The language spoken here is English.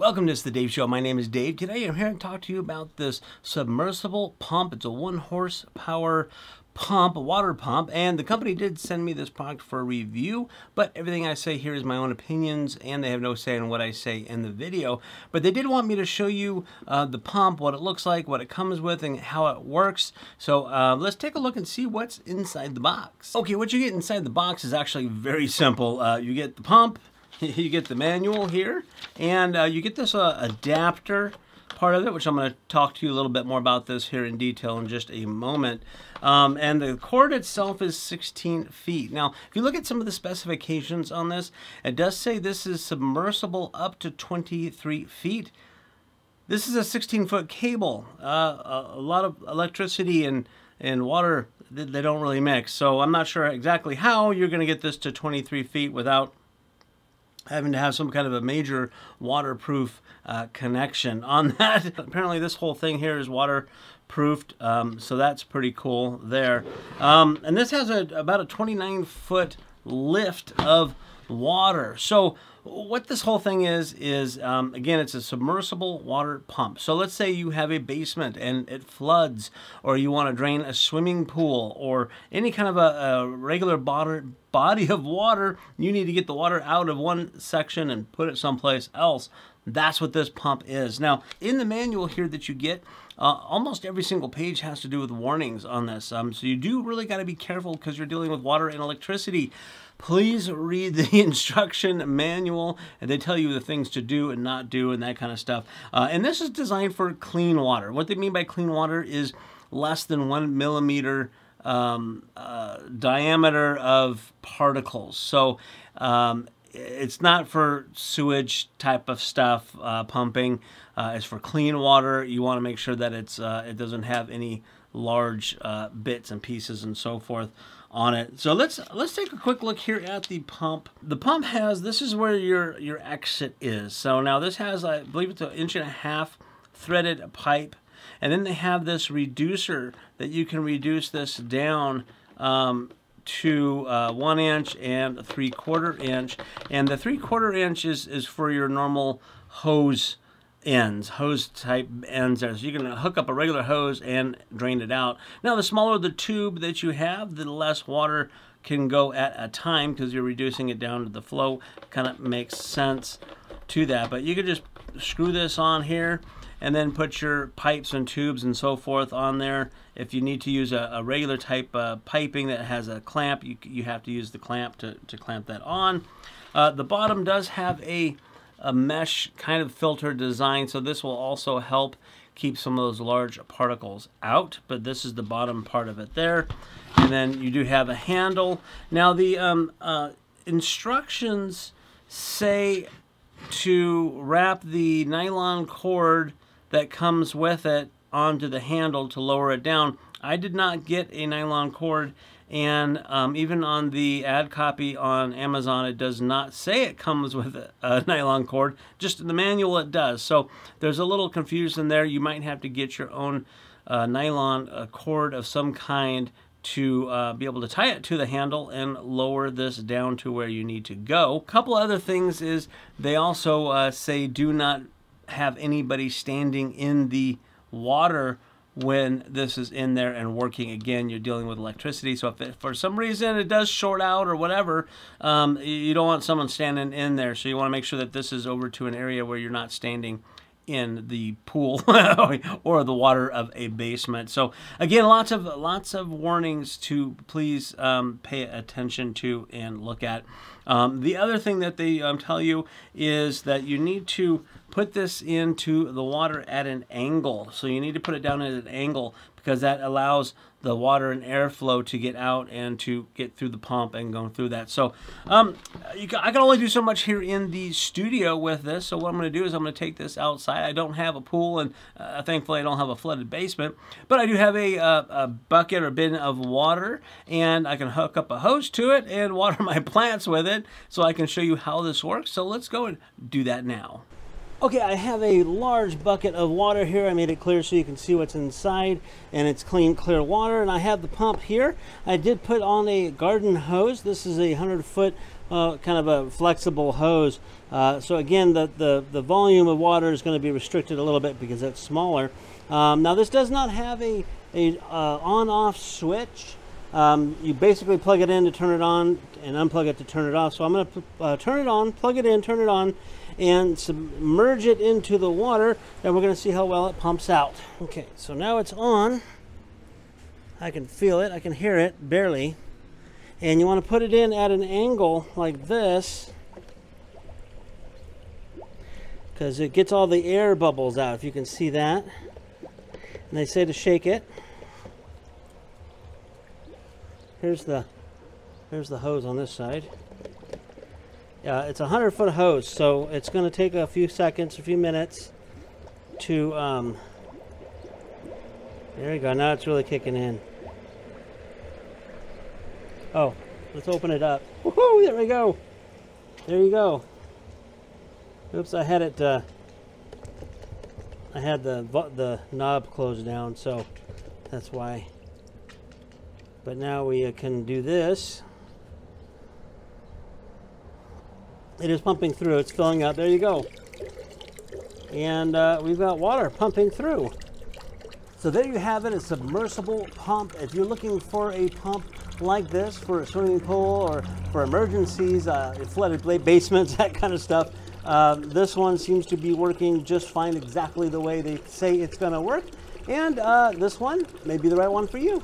Welcome to It's the Dave Show. My name is Dave. Today I'm here to talk to you about this submersible pump. It's a 1 horsepower pump, a water pump, and the company did send me this product for a review, but everything I say here is my own opinions and they have no say in what I say in the video. But they did want me to show you the pump, what it looks like, what it comes with, and how it works. So let's take a look and see what's inside the box. Okay, what you get inside the box is actually very simple. You get the pump, you get the manual here, and you get this adapter part of it, which I'm going to talk to you a little bit more about this here in detail in just a moment. And the cord itself is 16 feet. Now, if you look at some of the specifications on this, it does say this is submersible up to 23 feet. This is a 16-foot cable. A lot of electricity and water, they don't really mix. So I'm not sure exactly how you're going to get this to 23 feet without having to have some kind of a major waterproof connection on that. Apparently this whole thing here is waterproofed, so that's pretty cool there. And this has about a 29-foot lift of water. So what this whole thing is again, it's a submersible water pump. So let's say you have a basement and it floods, or you want to drain a swimming pool or any kind of a regular body of water. You need to get the water out of one section and put it someplace else. That's what this pump is. Now, in the manual here that you get, almost every single page has to do with warnings on this. So you do really got to be careful because you're dealing with water and electricity. Please read the instruction manual, and they tell you the things to do and not do and that kind of stuff. And this is designed for clean water. What they mean by clean water is less than 1 millimeter diameter of particles. So it's not for sewage type of stuff, pumping. It's for clean water. You want to make sure that it doesn't have any large bits and pieces and so forth on it. So let's take a quick look here at the pump. The pump has, this is where your exit is. So now this has, I believe it's 1.5 inch threaded pipe, and then they have this reducer that you can reduce this down to 1 inch and 3/4 inch, and the 3/4 inch is for your normal hose ends, hose type ends there. So you can hook up a regular hose and drain it out. Now, the smaller the tube that you have, the less water can go at a time because you're reducing it down to the flow. Kind of makes sense to that. But you could just screw this on here and then put your pipes and tubes and so forth on there. If you need to use a regular type piping that has a clamp, you have to use the clamp to clamp that on. The bottom does have a mesh kind of filter design, so this will also help keep some of those large particles out, but this is the bottom part of it there. And then you do have a handle. Now the instructions say to wrap the nylon cord that comes with it onto the handle to lower it down. I did not get a nylon cord, and even on the ad copy on Amazon, it does not say it comes with a nylon cord. Just in the manual it does. So there's a little confusion there. You might have to get your own nylon cord of some kind to be able to tie it to the handle and lower this down to where you need to go. A couple other things is they also say do not have anybody standing in the water when this is in there and working. Again, you're dealing with electricity, so if for some reason it does short out or whatever, you don't want someone standing in there. So you want to make sure that this is over to an area where you're not standing in the pool or the water of a basement. So again, lots of warnings to please pay attention to and look at. The other thing that they tell you is that you need to put this into the water at an angle. So you need to put it down at an angle because that allows the water and airflow to get out and to get through the pump and going through that. So I can only do so much here in the studio with this. So what I'm going to do is I'm going to take this outside. I don't have a pool, and thankfully I don't have a flooded basement, but I do have a bucket or bin of water, and I can hook up a hose to it and water my plants with it. So I can show you how this works. So let's go and do that now. Okay, I have a large bucket of water here. I made it clear so you can see what's inside, and it's clean, clear water. And I have the pump here. I did put on a garden hose. This is a 100-foot kind of a flexible hose. So again, the volume of water is going to be restricted a little bit because it's smaller. Now this does not have a on-off switch. You basically plug it in to turn it on and unplug it to turn it off. So I'm going to turn it on, plug it in, turn it on, and submerge it into the water, and we're going to see how well it pumps out. Okay, so now it's on. I can feel it, I can hear it, barely. And you want to put it in at an angle like this, because it gets all the air bubbles out, if you can see that. And they say to shake it. Here's the hose on this side. It's a 100-foot hose, so it's going to take a few seconds, a few minutes to, there you go, now it's really kicking in. Oh, let's open it up. Woohoo, there we go. There you go. Oops, I had it, I had the knob closed down, so that's why. But now we can do this. It is pumping through, it's filling up, there you go. And we've got water pumping through. So there you have it, a submersible pump. If you're looking for a pump like this for a swimming pool or for emergencies, flooded basements, that kind of stuff, this one seems to be working just fine, exactly the way they say it's gonna work. And this one may be the right one for you.